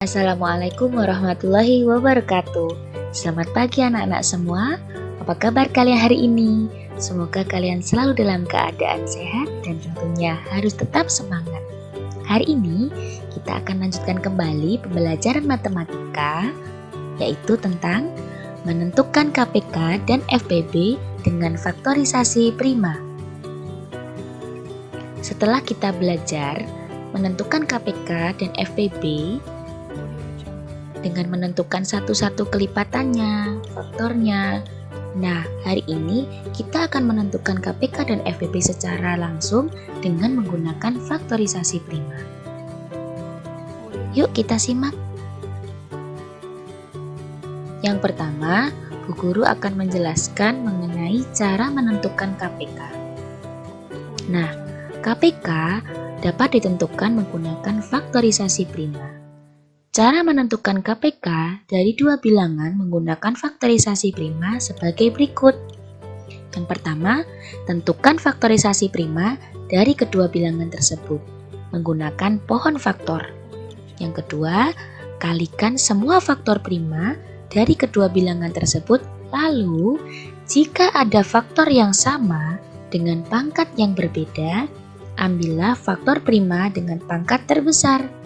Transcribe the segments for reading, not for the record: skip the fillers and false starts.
Assalamualaikum warahmatullahi wabarakatuh. Selamat pagi anak-anak semua. Apa kabar kalian hari ini? Semoga kalian selalu dalam keadaan sehat dan tentunya harus tetap semangat. Hari ini kita akan lanjutkan kembali pembelajaran matematika, yaitu tentang menentukan KPK dan FPB dengan faktorisasi prima. Setelah kita belajar menentukan KPK dan FPB dengan menentukan satu-satu kelipatannya, faktornya. Nah, hari ini kita akan menentukan KPK dan FPB secara langsung dengan menggunakan faktorisasi prima. Yuk kita simak. Yang pertama, Bu Guru akan menjelaskan mengenai cara menentukan KPK. Nah, KPK dapat ditentukan menggunakan faktorisasi prima. Cara menentukan KPK dari dua bilangan menggunakan faktorisasi prima sebagai berikut. Yang pertama, tentukan faktorisasi prima dari kedua bilangan tersebut menggunakan pohon faktor. Yang kedua, kalikan semua faktor prima dari kedua bilangan tersebut. Lalu, jika ada faktor yang sama dengan pangkat yang berbeda, ambillah faktor prima dengan pangkat terbesar.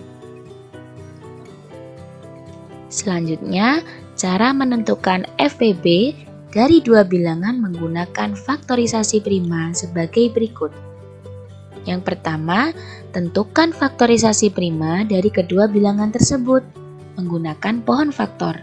Selanjutnya, cara menentukan FPB dari dua bilangan menggunakan faktorisasi prima sebagai berikut. Yang pertama, tentukan faktorisasi prima dari kedua bilangan tersebut menggunakan pohon faktor.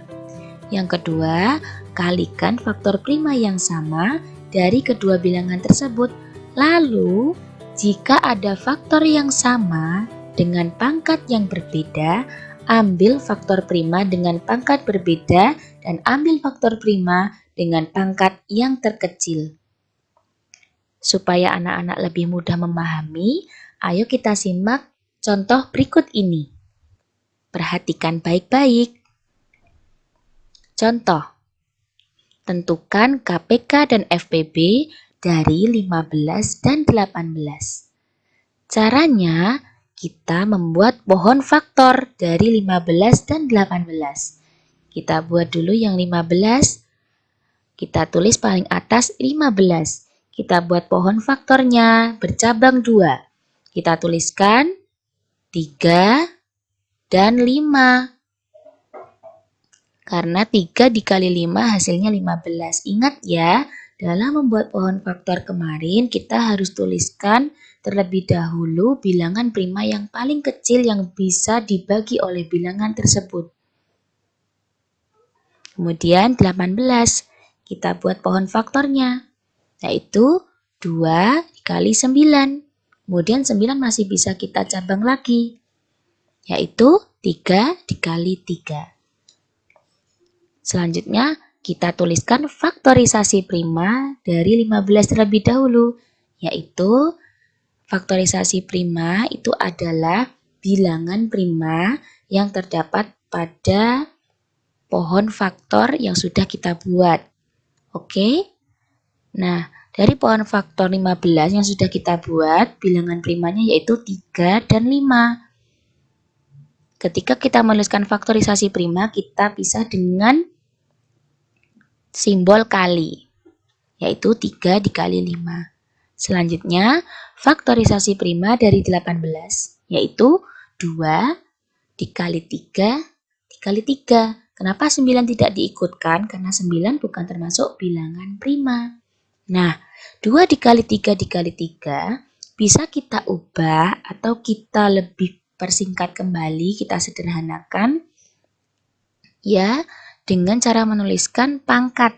Yang kedua, kalikan faktor prima yang sama dari kedua bilangan tersebut. Lalu, jika ada faktor yang sama dengan pangkat yang berbeda, ambil faktor prima dengan pangkat berbeda dan ambil faktor prima dengan pangkat yang terkecil. Supaya anak-anak lebih mudah memahami, ayo kita simak contoh berikut ini. Perhatikan baik-baik. Contoh, tentukan KPK dan FPB dari 15 dan 18. Caranya, kita membuat pohon faktor dari 15 dan 18. Kita buat dulu yang 15. Kita tulis paling atas 15. Kita buat pohon faktornya bercabang 2. Kita tuliskan 3 dan 5. Karena 3 dikali 5 hasilnya 15. Ingat ya, dalam membuat pohon faktor kemarin kita harus tuliskan terlebih dahulu bilangan prima yang paling kecil yang bisa dibagi oleh bilangan tersebut. Kemudian 18, kita buat pohon faktornya, yaitu 2 dikali 9. Kemudian 9 masih bisa kita cabang lagi, yaitu 3 dikali 3. Selanjutnya, kita tuliskan faktorisasi prima dari 15 terlebih dahulu, yaitu faktorisasi prima itu adalah bilangan prima yang terdapat pada pohon faktor yang sudah kita buat. Oke? Nah, dari pohon faktor 15 yang sudah kita buat, bilangan primanya yaitu 3 dan 5. Ketika kita menuliskan faktorisasi prima, kita pisah dengan simbol kali, yaitu 3 dikali 5. Selanjutnya, faktorisasi prima dari 18, yaitu 2 dikali 3 dikali 3. Kenapa 9 tidak diikutkan? Karena 9 bukan termasuk bilangan prima. Nah, 2 dikali 3 dikali 3 bisa kita ubah atau kita lebih persingkat kembali, kita sederhanakan ya dengan cara menuliskan pangkat.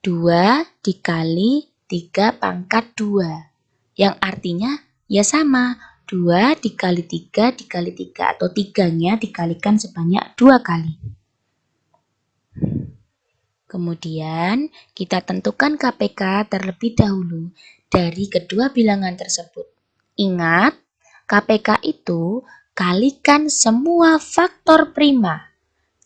2 dikali 3 pangkat 2. Yang artinya ya sama, 2 dikali 3 dikali 3 atau 3-nya dikalikan sebanyak 2 kali. Kemudian kita tentukan KPK terlebih dahulu dari kedua bilangan tersebut. Ingat, KPK itu kalikan semua faktor prima.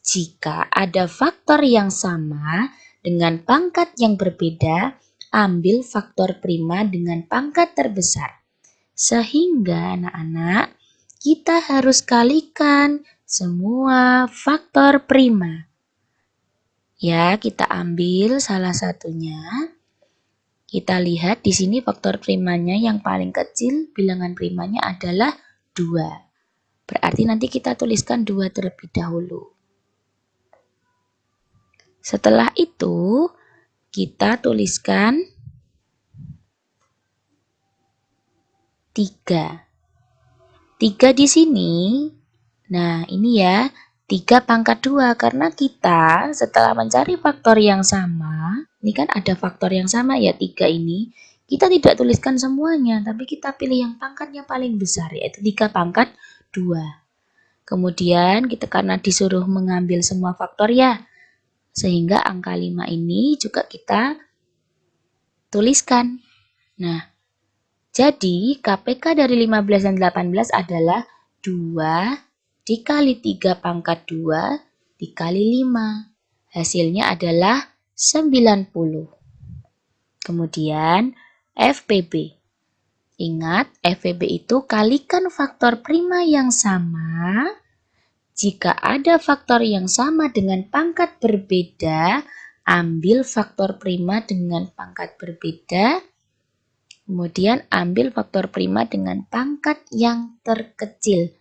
Jika ada faktor yang sama dengan pangkat yang berbeda, ambil faktor prima dengan pangkat terbesar. Sehingga anak-anak kita harus kalikan semua faktor prima. Ya, kita ambil salah satunya. Kita lihat di sini faktor primanya yang paling kecil, bilangan primanya adalah 2. Berarti nanti kita tuliskan 2 terlebih dahulu. Setelah itu, kita tuliskan 3. 3 di sini, nah ini ya, 3 pangkat 2 karena kita setelah mencari faktor yang sama, ini kan ada faktor yang sama ya 3 ini, kita tidak tuliskan semuanya, tapi kita pilih yang pangkatnya paling besar yaitu 3 pangkat 2. Kemudian kita karena disuruh mengambil semua faktor ya, sehingga angka 5 ini juga kita tuliskan. Nah, jadi KPK dari 15 dan 18 adalah 2 dikali 3 pangkat 2 dikali 5. Hasilnya adalah 90. Kemudian FPB. Ingat, FPB itu kalikan faktor prima yang sama. Jika ada faktor yang sama dengan pangkat berbeda, ambil faktor prima dengan pangkat berbeda. Kemudian ambil faktor prima dengan pangkat yang terkecil.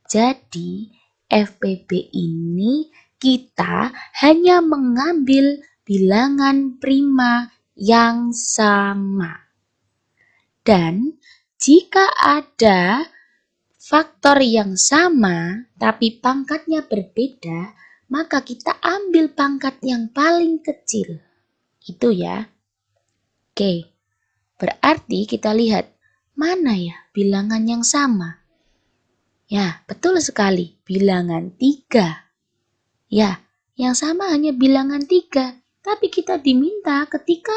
Jadi FPB ini kita hanya mengambil bilangan prima yang sama. Dan jika ada faktor yang sama tapi pangkatnya berbeda, maka kita ambil pangkat yang paling kecil. Itu ya. Oke. Berarti kita lihat, mana ya bilangan yang sama? Ya, betul sekali, bilangan 3. Ya, yang sama hanya bilangan 3. Tapi kita diminta ketika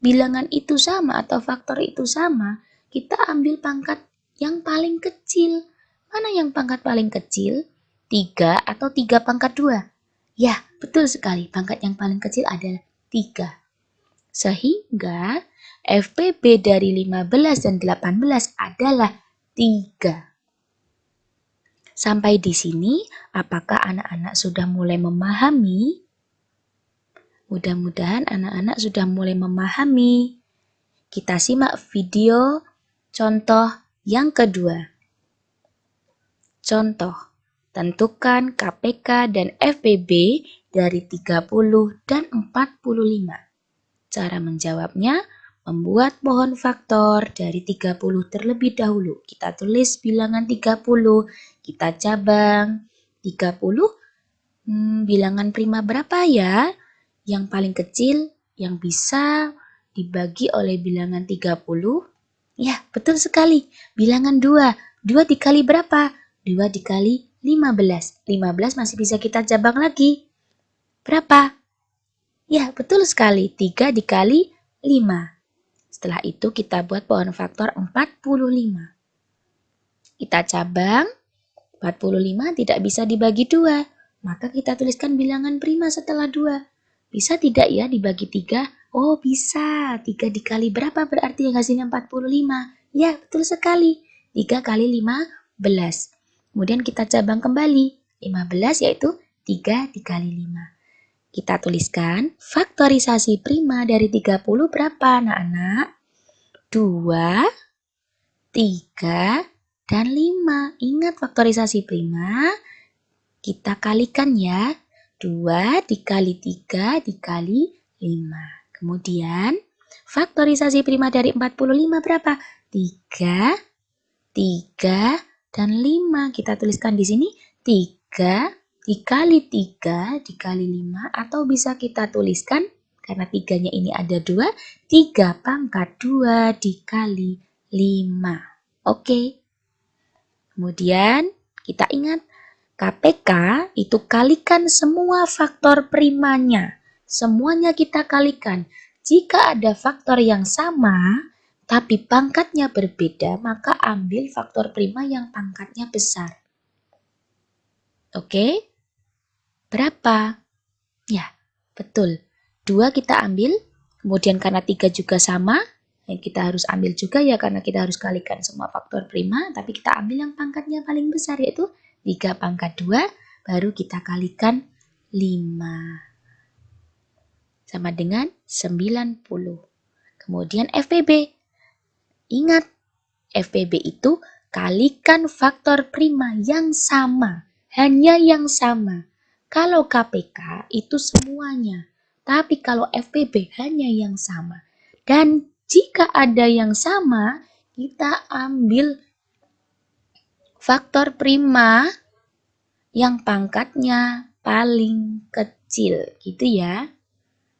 bilangan itu sama atau faktor itu sama, kita ambil pangkat yang paling kecil. Mana yang pangkat paling kecil? 3 atau 3 pangkat 2? Ya, betul sekali, pangkat yang paling kecil adalah 3. Sehingga FPB dari 15 dan 18 adalah 3. Sampai di sini, apakah anak-anak sudah mulai memahami? Mudah-mudahan anak-anak sudah mulai memahami. Kita simak video contoh yang kedua. Contoh, tentukan KPK dan FPB dari 30 dan 45. Cara menjawabnya, membuat pohon faktor dari 30 terlebih dahulu. Kita tulis bilangan 30, kita cabang 30. Bilangan prima berapa ya? Yang paling kecil yang bisa dibagi oleh bilangan 30? Ya, betul sekali. Bilangan 2. 2 dikali berapa? 2 dikali 15. 15 masih bisa kita cabang lagi. Berapa? Ya, betul sekali. 3 dikali 5. Setelah itu kita buat pohon faktor 45. Kita cabang, 45 tidak bisa dibagi 2. Maka kita tuliskan bilangan prima setelah 2. Bisa tidak ya dibagi 3? Oh bisa. 3 dikali berapa berarti yang hasilnya 45? Ya, betul sekali. 3 kali 15. Kemudian kita cabang kembali. 15 yaitu 3 dikali 5. Kita tuliskan faktorisasi prima dari 30 berapa anak-anak? 2, 3, dan 5. Ingat faktorisasi prima, kita kalikan ya. 2 dikali 3 dikali 5. Kemudian faktorisasi prima dari 45 berapa? 3, 3, dan 5. Kita tuliskan di sini 3 dikali 3 dikali 5, atau bisa kita tuliskan karena 3-nya ini ada 2, 3 pangkat 2 dikali 5. Oke. Kemudian kita ingat KPK itu kalikan semua faktor primanya. Semuanya kita kalikan. Jika ada faktor yang sama tapi pangkatnya berbeda, maka ambil faktor prima yang pangkatnya besar. Oke? Berapa? Ya, betul. 2 kita ambil, kemudian karena 3 juga sama, Kita harus ambil juga ya karena kita harus kalikan semua faktor prima, tapi kita ambil yang pangkatnya paling besar yaitu 3 pangkat 2, baru kita kalikan 5. Sama dengan 90. Kemudian FPB. Ingat, FPB itu kalikan faktor prima yang sama, hanya yang sama. Kalau KPK itu semuanya, tapi kalau FPB hanya yang sama. Dan jika ada yang sama, kita ambil faktor prima yang pangkatnya paling kecil, gitu ya.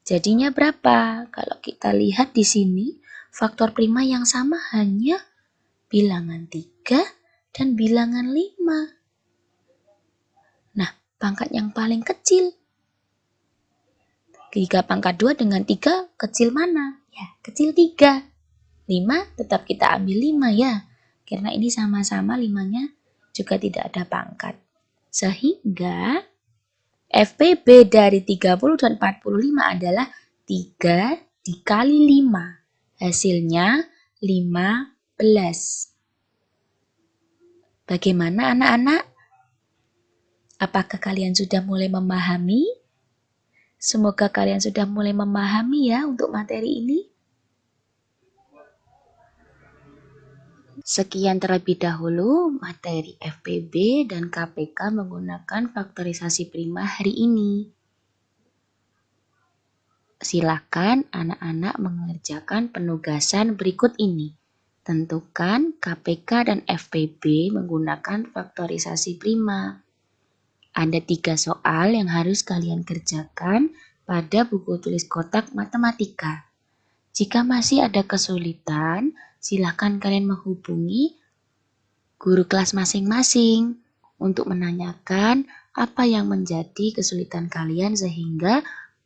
Jadinya berapa? Kalau kita lihat di sini, faktor prima yang sama hanya bilangan 3 dan bilangan 5. Nah, pangkat yang paling kecil. 3 pangkat 2 dengan 3 kecil mana? Ya, kecil 3. 5 tetap kita ambil 5 ya. Karena ini sama-sama 5-nya juga tidak ada pangkat. Sehingga FPB dari 30 dan 45 adalah 3 dikali 5. Hasilnya 15. Bagaimana anak-anak? Apakah kalian sudah mulai memahami? Semoga kalian sudah mulai memahami ya untuk materi ini. Sekian terlebih dahulu materi FPB dan KPK menggunakan faktorisasi prima hari ini. Silakan anak-anak mengerjakan penugasan berikut ini. Tentukan KPK dan FPB menggunakan faktorisasi prima. Ada 3 soal yang harus kalian kerjakan pada buku tulis kotak matematika. Jika masih ada kesulitan, silakan kalian menghubungi guru kelas masing-masing untuk menanyakan apa yang menjadi kesulitan kalian sehingga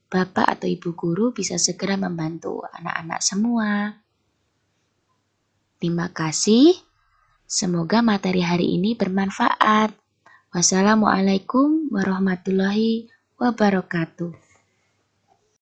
Bapak atau Ibu guru bisa segera membantu anak-anak semua. Terima kasih. Semoga materi hari ini bermanfaat. Wassalamualaikum warahmatullahi wabarakatuh.